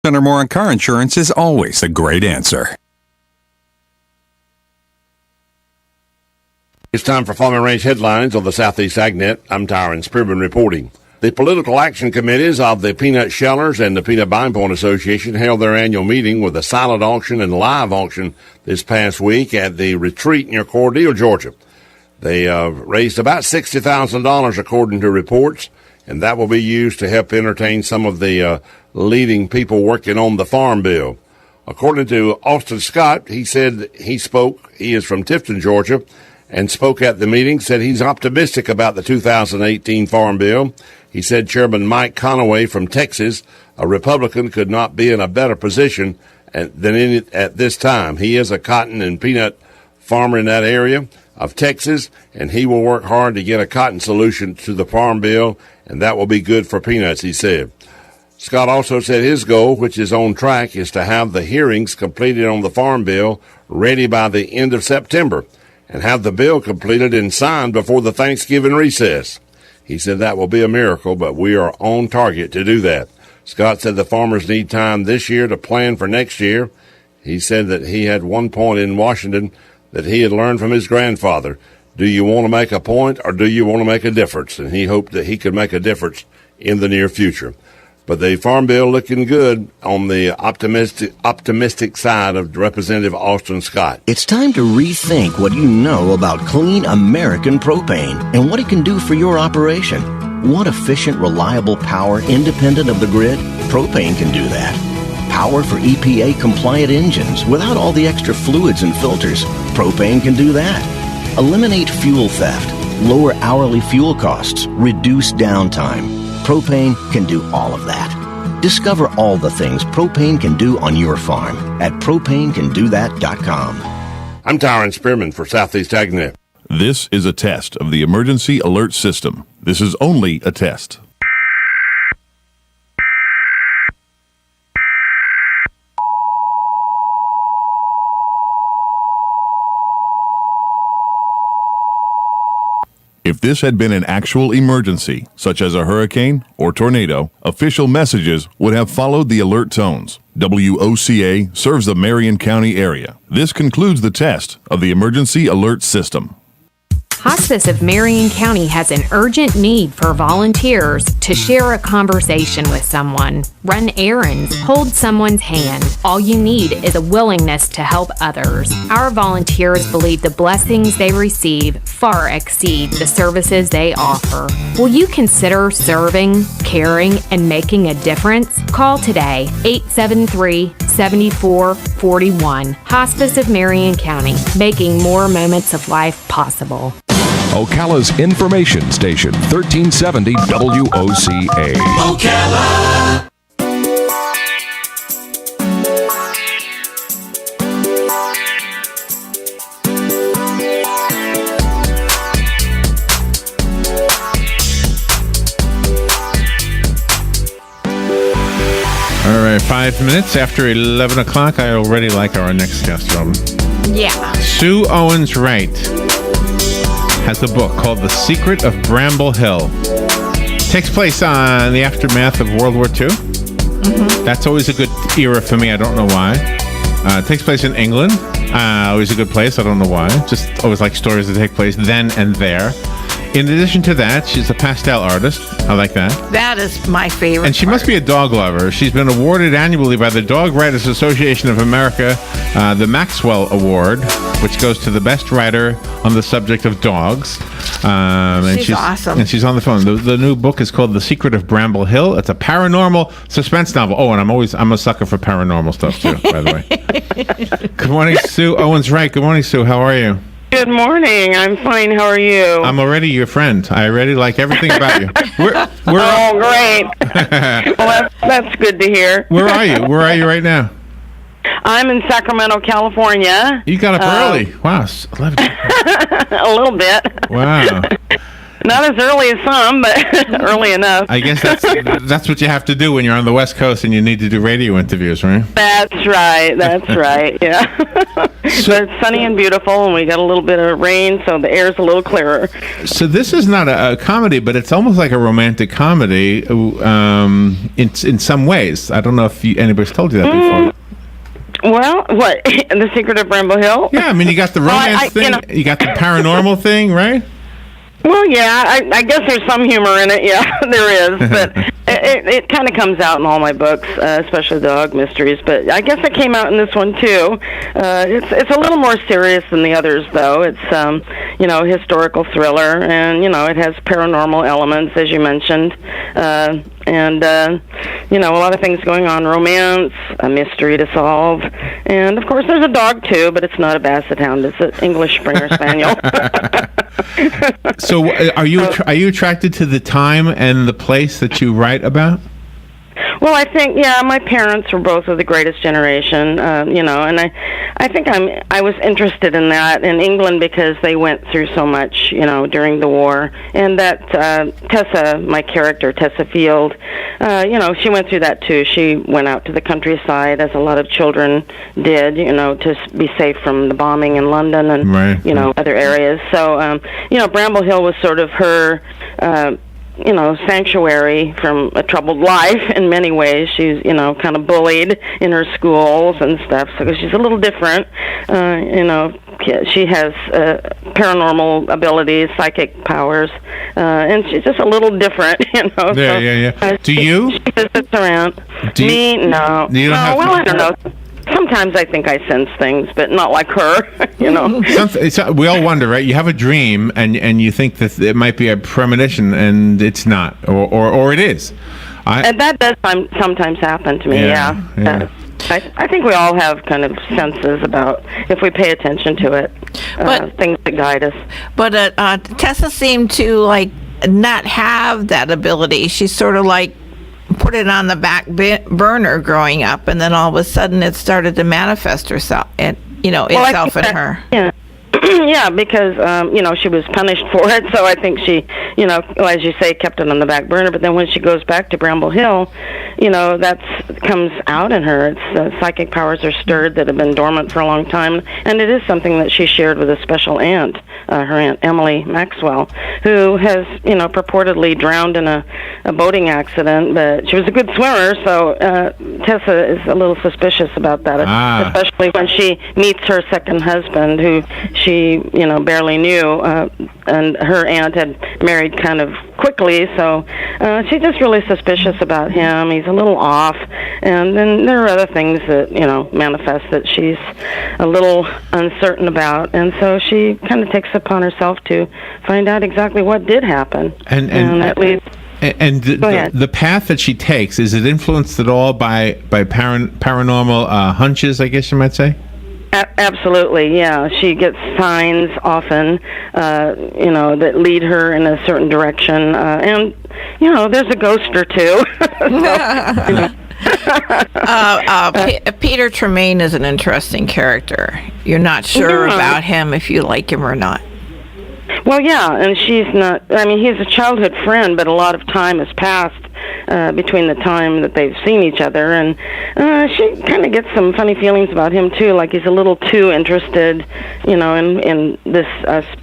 10% or more on car insurance is always a great answer. It's time for Farm and Ranch headlines on the Southeast AgNet. I'm Tyron Spearman reporting. The political action committees of the Peanut Shellers and the Peanut Buying Point Association held their annual meeting with a silent auction and live auction this past week at the retreat near Cordele, Georgia. They raised about $60,000 according to reports, and that will be used to help entertain some of the leading people working on the Farm Bill. According to Austin Scott, he said he is from Tifton, Georgia, and spoke at the meeting, said he's optimistic about the 2018 Farm Bill. He said Chairman Mike Conaway from Texas, a Republican, could not be in a better position than in it at this time. He is a cotton and peanut farmer in that area of Texas, and he will work hard to get a cotton solution to the Farm Bill, and that will be good for peanuts, he said. Scott also said his goal, which is on track, is to have the hearings completed on the Farm Bill ready by the end of September and have the bill completed and signed before the Thanksgiving recess. He said that will be a miracle, but we are on target to do that. Scott said the farmers need time this year to plan for next year. He said that he had one point in Washington that he had learned from his grandfather. Do you want to make a point or do you want to make a difference? And he hoped that he could make a difference in the near future. But the Farm Bill looking good on the optimistic side of Representative Austin Scott. It's time to rethink what you know about clean American propane and what it can do for your operation. Want efficient, reliable power independent of the grid? Propane can do that. Power for EPA-compliant engines without all the extra fluids and filters. Propane can do that. Eliminate fuel theft. Lower hourly fuel costs. Reduce downtime. Propane can do all of that. Discover all the things propane can do on your farm at propanecandothat.com. I'm Tyron Spearman for Southeast AgNet. This is a test of the emergency alert system. This is only a test. If this had been an actual emergency, such as a hurricane or tornado, official messages would have followed the alert tones. WOCA serves the Marion County area. This concludes the test of the emergency alert system. Hospice of Marion County has an urgent need for volunteers to share a conversation with someone, run errands, hold someone's hand. All you need is a willingness to help others. Our volunteers believe the blessings they receive far exceed the services they offer. Will you consider serving, caring, and making a difference? Call today, 873-7441. Hospice of Marion County, making more moments of life possible. Ocala's information station, 1370 WOCA. Ocala. All right, 5 minutes after 11 o'clock. I already like our next guest, Robin. Yeah. Sue Owens Wright has a book called The Secret of Bramble Hill. Takes place on the aftermath of World War II. Mm-hmm. That's always a good era for me. I don't know why. It takes place in England. Always a good place. I don't know why. Just always like stories that take place then and there. In addition to that, she's a pastel artist. I like that. That is my favorite. And she must be a dog lover. She's been awarded annually by the Dog Writers Association of America, the Maxwell Award, which goes to the best writer on the subject of dogs. She's awesome. And she's on the phone. The new book is called The Secret of Bramble Hill. It's a paranormal suspense novel. Oh, and I'm a sucker for paranormal stuff too, by the way. Good morning, Sue Owens Wright. Good morning, Sue. How are you? Good morning. I'm fine. How are you? I'm already your friend. I already like everything about you. We're great. Well, that's good to hear. Where are you? Where are you right now? I'm in Sacramento, California. You got up early. Wow. 11. A little bit. Wow. Not as early as some, but early enough. I guess that's what you have to do when you're on the West Coast and you need to do radio interviews, right? That's right, yeah. But it's sunny and beautiful, and we got a little bit of rain, so the air's a little clearer. So this is not a comedy, but it's almost like a romantic comedy in some ways. I don't know if anybody's told you that before. Well, what? The Secret of Bramble Hill? Yeah, I mean, you got the romance thing, you got the paranormal thing, right? Well, yeah, I guess there's some humor in it. Yeah, there is, but it kind of comes out in all my books, especially the dog mysteries. But I guess it came out in this one too. It's a little more serious than the others, though. It's historical thriller, and it has paranormal elements, as you mentioned, and a lot of things going on: romance, a mystery to solve, and of course there's a dog too, but it's not a Basset Hound; it's an English Springer Spaniel. So, are you attracted to the time and the place that you write about? Well, I think, my parents were both of the greatest generation, and I think I was interested in that in England because they went through so much, during the war, and that Tessa, my character, Tessa Field, she went through that too. She went out to the countryside, as a lot of children did, to be safe from the bombing in London and, other areas. So, Bramble Hill was sort of her sanctuary from a troubled life in many ways. She's, kind of bullied in her schools and stuff, so she's a little different. She has paranormal abilities, psychic powers, and she's just a little different, Yeah. Do you? She visits around. Me? No. I don't know. Sometimes I think I sense things, but not like her, We all wonder, right? You have a dream, and you think that it might be a premonition, and it's not, or it is. And that does sometimes happen to me, yeah. I think we all have kind of senses about, if we pay attention to it, things that guide us. But Tessa seemed to, not have that ability. She's sort of put it on the back burner growing up, and then all of a sudden it started to manifest itself in her. Yeah. Yeah, because she was punished for it, so I think she, as you say, kept it on the back burner. But then when she goes back to Bramble Hill, that comes out in her. It's psychic powers are stirred that have been dormant for a long time, and it is something that she shared with a special aunt, her Aunt Emily Maxwell, who has purportedly drowned in a boating accident, but she was a good swimmer, so Tessa is a little suspicious about that, especially when she meets her second husband, who she barely knew, and her aunt had married kind of quickly, so she's just really suspicious about him. He's a little off, and then there are other things that manifest that she's a little uncertain about, and so she kind of takes upon herself to find out exactly what did happen, and that leads. And the path that she takes, is it influenced at all by paranormal hunches, I guess you might say? Absolutely, yeah. She gets signs often, that lead her in a certain direction, and there's a ghost or two. Peter Tremaine is an interesting character. You're not sure about him if you like him or not. Well, yeah, and she's not. I mean, he's a childhood friend, but a lot of time has passed between the time that they've seen each other, and she kind of gets some funny feelings about him too, like he's a little too interested, in this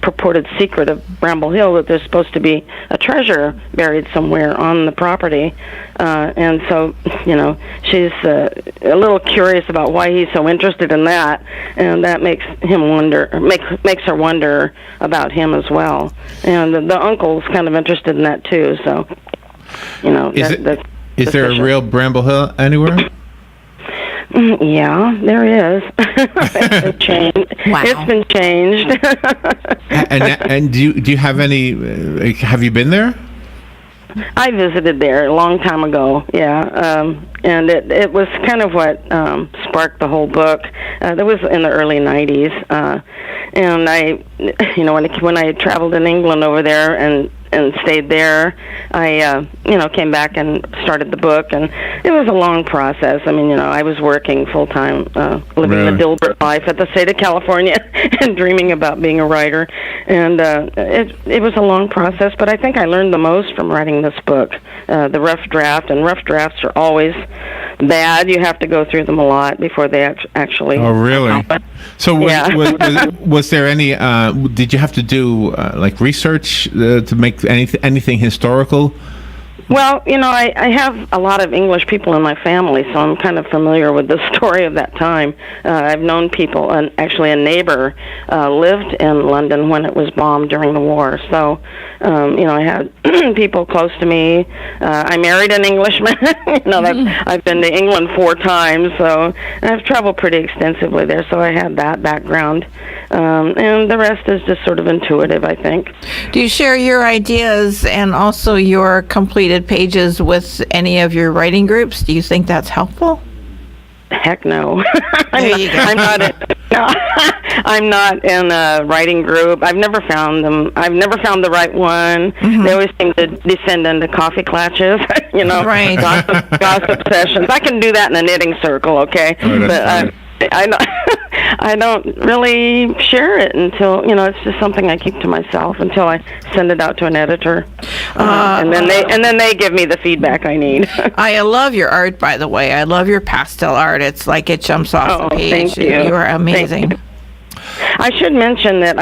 purported secret of Bramble Hill, that there's supposed to be a treasure buried somewhere on the property, and so she's a little curious about why he's so interested in that, and that makes her wonder about him as well, and the uncle's kind of interested in that too, so. Is there a real Bramble Hill anywhere? Yeah, there is. It's been changed. Wow. It's been changed. and do you have any? Have you been there? I visited there a long time ago. Yeah, and it was kind of what sparked the whole book. That was in the early '90s, and I, when I traveled in England over there and and stayed there. I came back and started the book, and it was a long process. I mean, I was working full time, living the Dilbert life at the state of California, and dreaming about being a writer. And it was a long process, but I think I learned the most from writing this book. The rough draft, and rough drafts are always bad. You have to go through them a lot before they actually. Oh, really? So was there any? Did you have to do like research to make anything historical? Well, I have a lot of English people in my family, so I'm kind of familiar with the story of that time. I've known people, and actually a neighbor lived in London when it was bombed during the war. So, I had people close to me. I married an Englishman. I've been to England 4 times, so I've traveled pretty extensively there. So I had that background, and the rest is just sort of intuitive, I think. Do you share your ideas and also your completed pages with any of your writing groups? Do you think that's helpful? Heck no. There you go. I'm not in a writing group. I've never found them. I've never found the right one. Mm-hmm. They always seem to descend into coffee clatches, right. gossip sessions. I can do that in a knitting circle, okay? But I don't really share it until, it's just something I keep to myself until I send it out to an editor. And then they give me the feedback I need. I love your art, by the way. I love your pastel art. It's like it jumps off the page. Thank you. You are amazing. I should mention that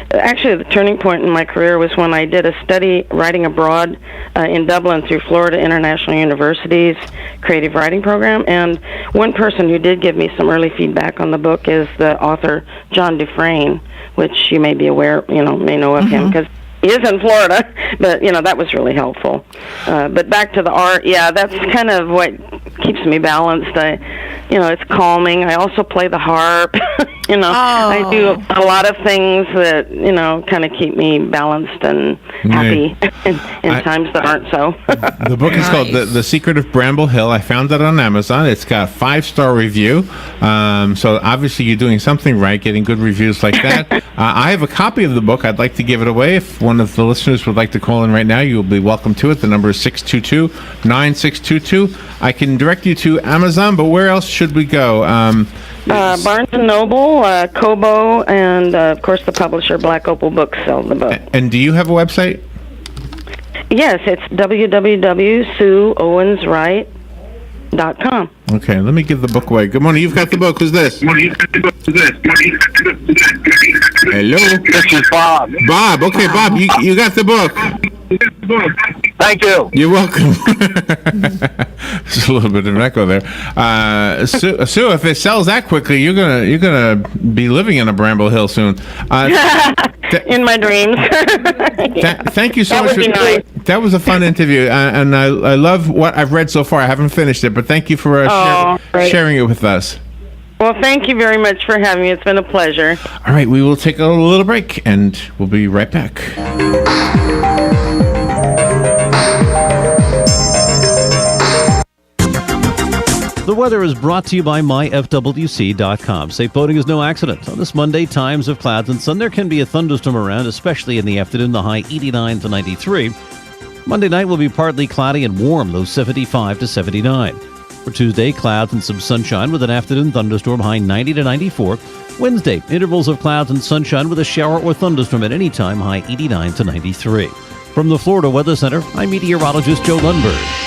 the turning point in my career was when I did a study writing abroad in Dublin through Florida International University's creative writing program. And one person who did give me some early feedback on the book is the author John Dufresne, which you may be aware, may know of him, because he is in Florida, but, that was really helpful. But back to the art, that's kind of what keeps me balanced. It's calming. I also play the harp. I do a lot of things that, kind of keep me balanced and happy in times that aren't so. The book is called The Secret of Bramble Hill. I found it on Amazon. It's got a 5-star review. So obviously you're doing something right, getting good reviews like that. I have a copy of the book. I'd like to give it away. If one of the listeners would like to call in right now, you'll be welcome to it. The number is 622-9622. I can direct you to Amazon, but where else should we go? Barnes & Noble, Kobo, and, of course, the publisher Black Opal Books sell the book. And do you have a website? Yes, it's www.SueOwensWright.com. Okay, let me give the book away. Good morning. You've got the book. Who's this? Hello? This is Bob. Bob. Okay, Bob, you got the book. Thank you. You're welcome. There's a little bit of an echo there. Sue, if it sells that quickly, you're gonna be living in a Bramble Hill soon. In my dreams. Thank you so much. That would be nice. That was a fun interview, and I love what I've read so far. I haven't finished it, but thank you for sharing it with us. Well, thank you very much for having me. It's been a pleasure. All right, we will take a little break, and we'll be right back. The weather is brought to you by myfwc.com. Safe boating is no accident. On this Monday, times of clouds and sun. There can be a thunderstorm around, especially in the afternoon, the high 89 to 93. Monday night will be partly cloudy and warm, low 75 to 79. For Tuesday, clouds and some sunshine with an afternoon thunderstorm, high 90 to 94. Wednesday, intervals of clouds and sunshine with a shower or thunderstorm at any time, high 89 to 93. From the Florida Weather Center, I'm meteorologist Joe Lundberg.